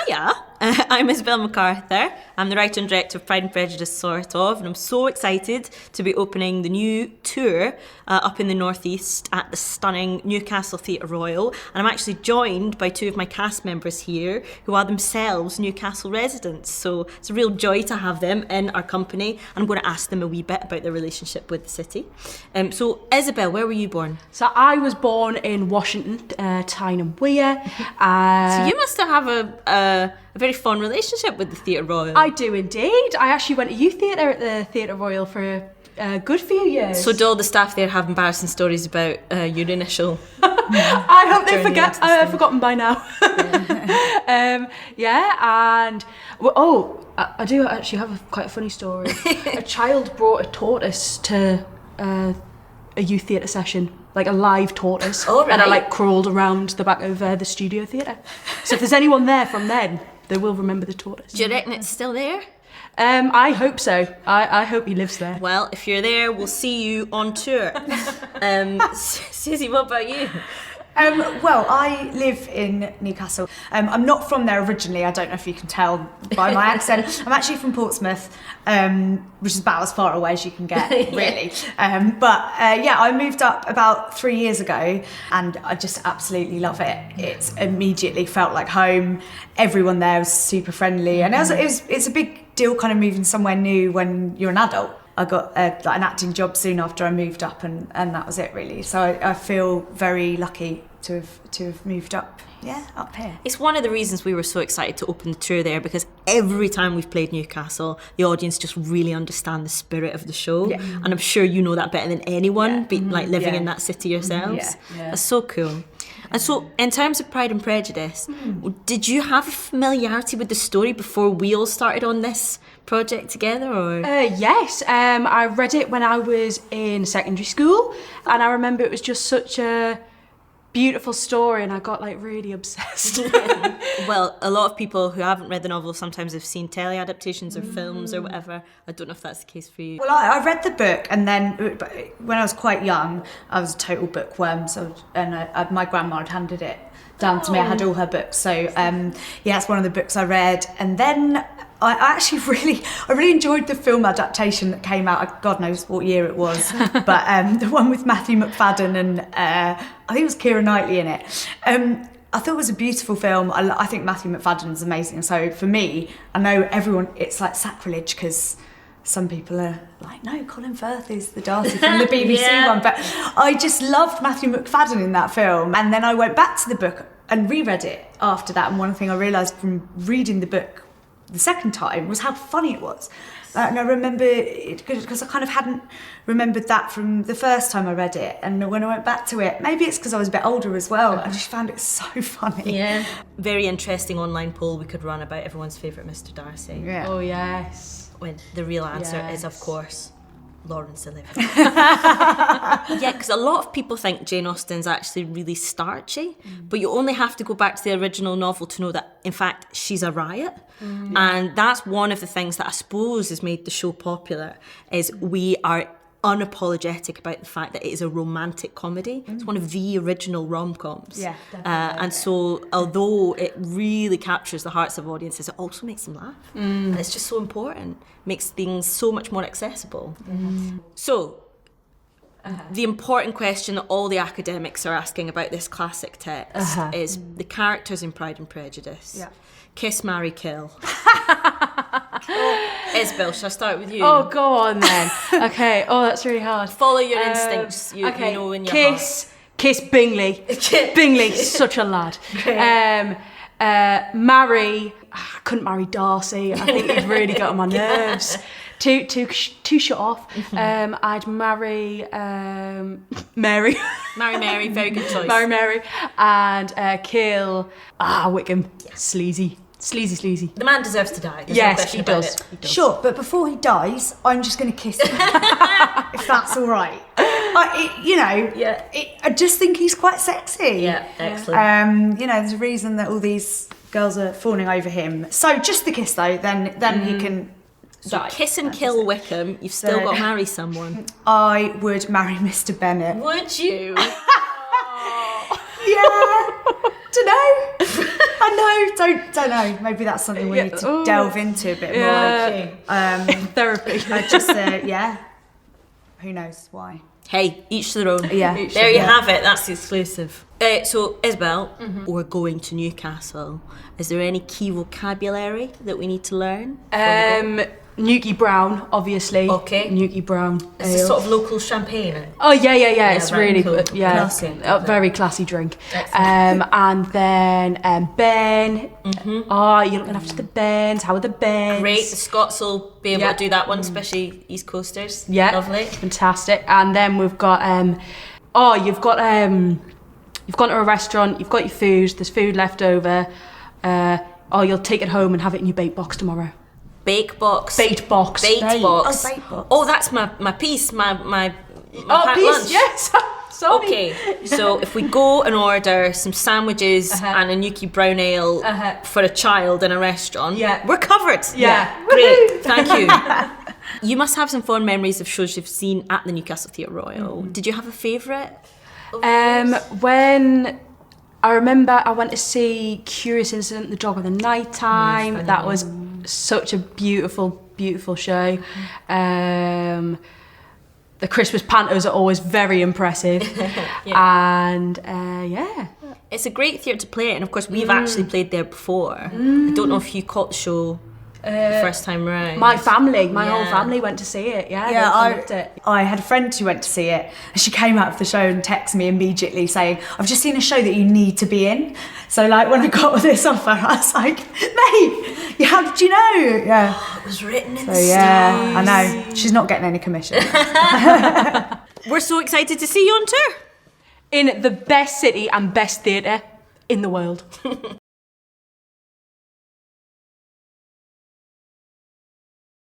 Hiya, I'm Isabel MacArthur. I'm the writer and director of Pride and Prejudice, sort of, and I'm so excited to be opening the new tour up in the northeast at the stunning Newcastle Theatre Royal. And I'm actually joined by two of my cast members here who are themselves Newcastle residents. So it's a real joy to have them in our company, and I'm going to ask them a wee bit about their relationship with the city. So Isabel, where were you born? So I was born in Washington, Tyne Weir. So you must have a very fond relationship with the Theatre Royal. I do indeed. I actually went to youth theatre at the Theatre Royal for a good few years. So do all the staff there have embarrassing stories about your initial? I hope they forget. I've forgotten by now. I do actually have quite a funny story. A child brought a tortoise to a youth theatre session, like a live tortoise. Oh, right. And I crawled around the back of the studio theatre. So if there's anyone there from then, they will remember the tortoise. Do you reckon it's still there? I hope so. I hope he lives there. Well, if you're there, we'll see you on tour. Susie, what about you? Well, I live in Newcastle. I'm not from there originally. I don't know if you can tell by my accent. I'm actually from Portsmouth, which is about as far away as you can get, really. I moved up about 3 years ago, and I just absolutely love it. It's immediately felt like home. Everyone there was super friendly, and it's a big deal kind of moving somewhere new when you're an adult. I got an acting job soon after I moved up, and that was it really. So I feel very lucky to have moved up here. It's one of the reasons we were so excited to open the tour there, because every time we've played Newcastle, the audience just really understand the spirit of the show. Yeah. And I'm sure you know that better than anyone, living in that city yourselves. Yeah. That's so cool. And so, in terms of Pride and Prejudice, did you have a familiarity with the story before we all started on this project together? Or yes, I read it when I was in secondary school, and I remember it was just such a beautiful story, and I got really obsessed. Well, a lot of people who haven't read the novel sometimes have seen telly adaptations or films or whatever. I don't know if that's the case for you. Well, I read the book, and then when I was quite young, I was a total bookworm. My grandma had handed it down to me. I had all her books, so it's one of the books I read, and then I actually really enjoyed the film adaptation that came out. God knows what year it was, but the one with Matthew McFadden and I think it was Keira Knightley in it. I thought it was a beautiful film. I think Matthew McFadden is amazing. So for me, I know everyone, it's like sacrilege because some people are like, no, Colin Firth is the Darcy from the BBC one. But I just loved Matthew McFadden in that film. And then I went back to the book and reread it after that. And one thing I realised from reading the book the second time was how funny it was. And I remember it because I kind of hadn't remembered that from the first time I read it. And when I went back to it, maybe it's because I was a bit older as well, I just found it so funny. Yeah. Very interesting online poll we could run about everyone's favourite Mr. Darcy. Yeah. Oh, yes. When the real answer is, of course, Laurence Olivier. Yeah, because a lot of people think Jane Austen's actually really starchy, but you only have to go back to the original novel to know that, in fact, she's a riot. And that's one of the things that I suppose has made the show popular, is we are unapologetic about the fact that it is a romantic comedy. It's one of the original rom-coms. Yeah, and so although it really captures the hearts of audiences, it also makes them laugh. And it's just so important. Makes things so much more accessible. So, the important question that all the academics are asking about this classic text is the characters in Pride and Prejudice. Yeah. Kiss, marry, kill. Isabel, shall I start with you? Oh, go on then. Okay. Oh, that's really hard. Follow your instincts. You know in your heart. Kiss Bingley. Bingley, such a lad. Marry. I couldn't marry Darcy. I think he'd really got on my nerves. Too shut off. I'd marry Mary. Marry Mary, very good choice. Marry Mary. And kill Wickham. Sleazy. Sleazy. The man deserves to die. Yes, he does. Sure, but before he dies, I'm just going to kiss him. If that's all right. I just think he's quite sexy. Yeah, excellent. There's a reason that all these girls are fawning over him. So just the kiss, though, then he can die. Kiss and kill Wickham, you've still got to marry someone. I would marry Mr. Bennet. Would you? Yeah. Dunno. I know, don't know. Maybe that's something we need to delve into a bit more. Therapy. I just, who knows why. Hey, each to their own. Yeah. There you have it. That's the exclusive. So, Isabel, we're going to Newcastle. Is there any key vocabulary that we need to learn? Newkie Brown, obviously. Okay. Newkie Brown. It's a sort of local champagne. Oh yeah. It's right, really cool. good. Yeah, Classy. a very classy drink. Excellent. And then Ben. Oh, you're looking after the Bens. How are the Bens? Great. The Scots will be able Yeah. to do that one, especially East Coasters. Yeah, Lovely. fantastic. And then we've got you've gone to a restaurant. You've got your food. There's food left over. You'll take it home and have it in your bake box tomorrow. Bake box. Baked box. Baked box. Oh, baked box. Oh, that's my piece. My packed piece. lunch. Yes. Sorry. Okay, so if we go and order some sandwiches and a Newkie Brown Ale for a child in a restaurant, we're covered. Yeah. Great, thank you. You must have some fond memories of shows you've seen at the Newcastle Theatre Royal. Did you have a favourite? When I remember I went to see Curious Incident, The Dog of the Night Time. That was such a beautiful show. The Christmas pantos are always very impressive. And It's a great theatre to play at, and of course we've actually played there before. I don't know if you caught the show the first time round. my whole family went to see it. Yeah, I they loved it. I had a friend who went to see it, and she came out of the show and texted me immediately saying, "I've just seen a show that you need to be in." So like when I got this offer, I was like, "Mate, how did you know?" Yeah. It was written in So stone. yeah, I know. She's not getting any commission. We're so excited to see you on tour. In the best city and best theatre in the world.